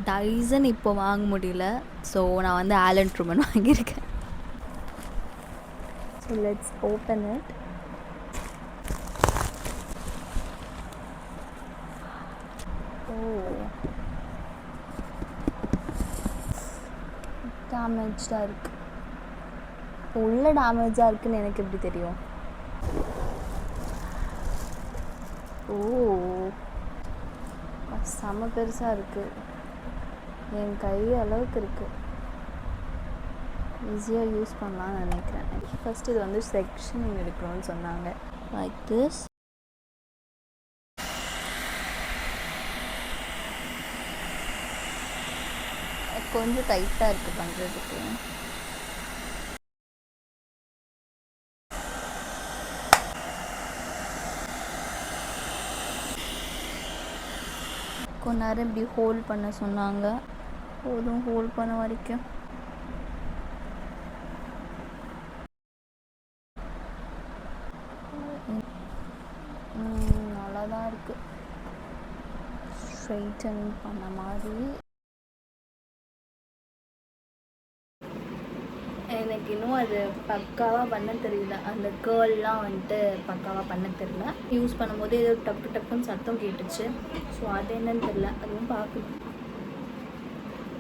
Tyson இப்போ வாங்க முடியல. ஸோ நான் வந்து ஆலன் ட்ரூமன் வாங்கியிருக்கேன். So let's open it. டேமேஜாக இருக்குது. உள்ள டேமேஜாக இருக்குதுன்னு எனக்கு எப்படி தெரியும்? செம பெருசாக இருக்குது. என் கை அளவுக்கு இருக்குது. ஈஸியாக யூஸ் பண்ணலான்னு நினைக்கிறேன். ஃபஸ்ட்டு இது வந்து செக்ஷனிங் எடுக்கணும்னு சொன்னாங்க. Like this. கொஞ்சம் டைட்டாக இருக்குது பண்ணுறதுக்கு. கொஞ்ச நேரம் இப்படி ஹோல்ட் பண்ண சொன்னாங்க. போதும் ஹோல்ட் பண்ண வரைக்கும். நல்லா தான் இருக்குது. ஸ்ட்ரைட்டன் பண்ண மாதிரி. எனக்கு இன்னும் அது பக்காவாக பண்ண தெரியல. அந்த கேர்லாம் வந்துட்டு பக்காவாக பண்ண தெரியல. யூஸ் பண்ணும்போது ஏதோ டப்பு டப்புன்னு சத்தம் கேட்டுச்சு. ஸோ அது என்னன்னு தெரியல. அதுவும் பார்க்கணும்.